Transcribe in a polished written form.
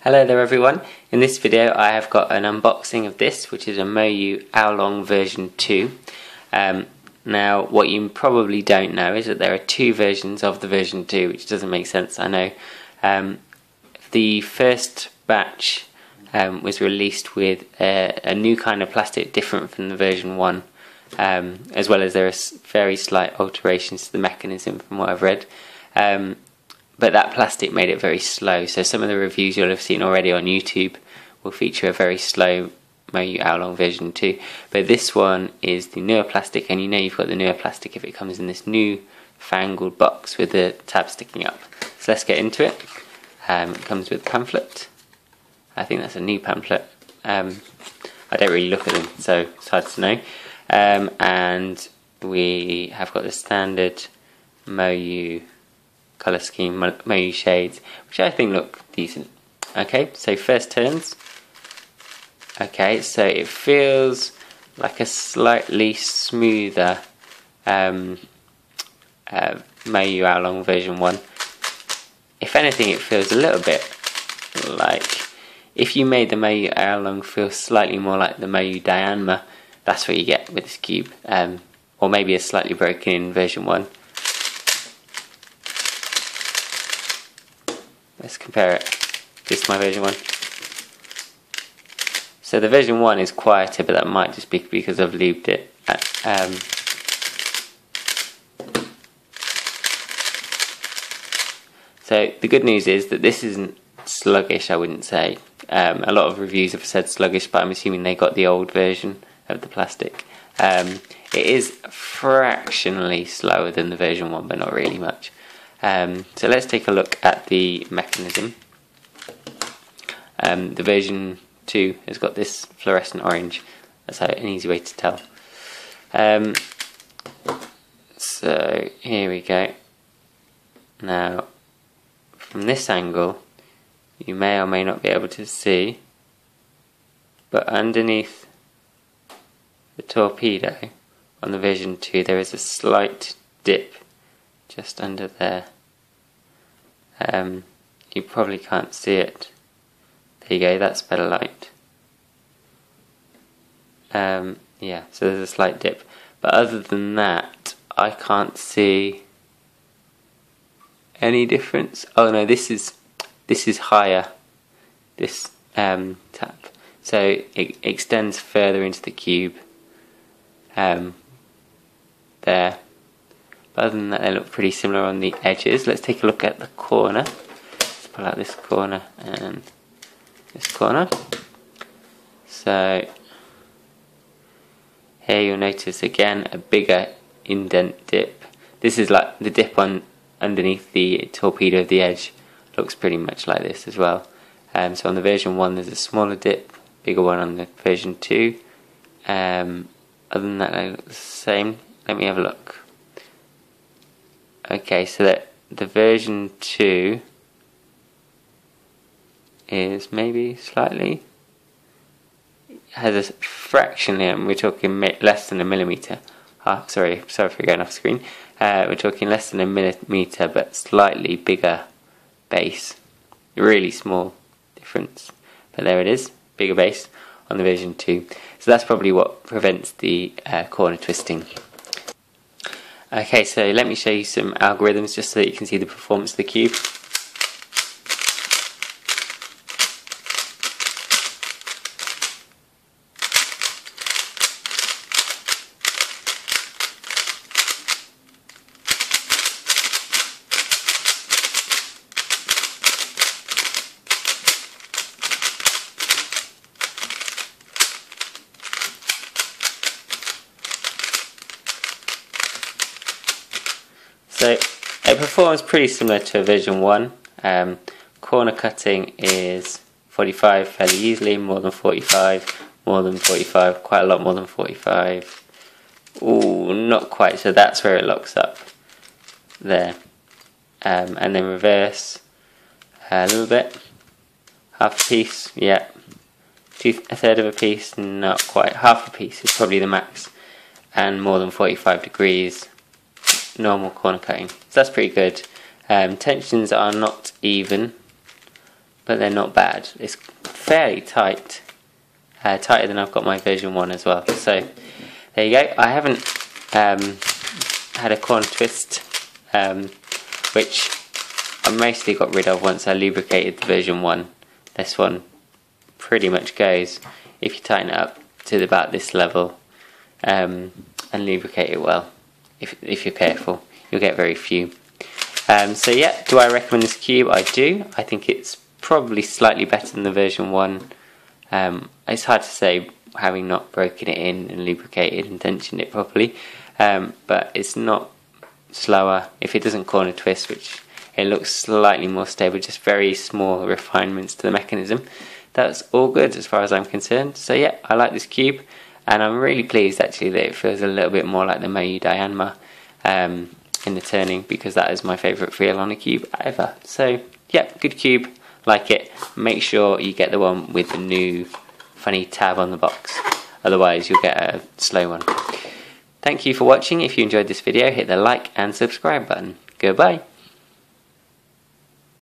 Hello there everyone. In this video I have got an unboxing of this, which is a Moyu Aolong version 2. Now what you probably don't know is that there are two versions of the version 2, which doesn't make sense, I know. The first batch was released with a new kind of plastic different from the version 1, as well as there are very slight alterations to the mechanism from what I've read. But that plastic made it very slow, so some of the reviews you'll have seen already on YouTube will feature a very slow Moyu Aolong version 2. But this one is the newer plastic, and you know you've got the newer plastic if it comes in this new fangled box with the tab sticking up. So let's get into it. It comes with a pamphlet. I think that's a new pamphlet. I don't really look at them, so it's hard to know. And we have got the standard Moyu colour scheme, Moyu shades, which I think look decent. Okay, so first turns. Okay, so it feels like a slightly smoother Moyu Aolong version 1. If anything, it feels a little bit like if you made the Moyu Aolong feel slightly more like the Moyu Dianma, that's what you get with this cube, or maybe a slightly broken in version 1. Let's compare it. This is my version 1. So the version 1 is quieter, but that might just be because I've lubed it. So the good news is that this isn't sluggish, I wouldn't say. A lot of reviews have said sluggish, but I'm assuming they got the old version of the plastic. It is fractionally slower than the version 1, but not really much. So let's take a look at the mechanism. The version 2 has got this fluorescent orange. That's an easy way to tell. So here we go. Now from this angle you may or may not be able to see, but underneath the torpedo on the version 2 there is a slight dip just under there. You probably can't see it. There you go, that's better light. Yeah, so there's a slight dip, but other than that I can't see any difference. Oh no, this is higher, this tap, so it extends further into the cube there. But other than that, they look pretty similar on the edges. Let's take a look at the corner. Let's pull out this corner and this corner. So here you'll notice again a bigger indent dip. This is like the dip on underneath the torpedo of the edge. Looks pretty much like this as well. So on the version 1 there's a smaller dip, bigger one on the version 2. Other than that they look the same. Let me have a look. Okay, so that the version 2 is maybe slightly, has a fractionally, and we're talking less than a millimeter. Sorry for going off screen. We're talking less than a millimeter, but slightly bigger base. Really small difference, but there it is, bigger base on the version 2. So that's probably what prevents the corner twisting. Okay, so let me show you some algorithms just so that you can see the performance of the cube. So it performs pretty similar to a version 1. Corner cutting is 45 fairly easily, more than 45, more than 45, quite a lot more than 45. Ooh, not quite, so that's where it locks up. There. And then reverse a little bit. Half a piece, yeah. A third of a piece, not quite. Half a piece is probably the max. And more than 45 degrees. Normal corner cutting, so that's pretty good. Tensions are not even, but they're not bad. It's fairly tight, tighter than I've got my version 1 as well. So there you go. I haven't had a corner twist, which I mostly got rid of once I lubricated the version 1. This one pretty much goes if you tighten it up to about this level and lubricate it well. If you're careful, you'll get very few. So yeah, do I recommend this cube? I do. I think it's probably slightly better than the version 1. It's hard to say, having not broken it in and lubricated and tensioned it properly, but it's not slower. If it doesn't corner twist, which it looks slightly more stable, just very small refinements to the mechanism, that's all good as far as I'm concerned. So yeah, I like this cube, and I'm really pleased actually that it feels a little bit more like the Moyu Dayanma in the turning, because that is my favourite feel on a cube ever. So yeah, good cube, like it. Make sure you get the one with the new funny tab on the box, otherwise you'll get a slow one. Thank you for watching. If you enjoyed this video, hit the like and subscribe button. Goodbye.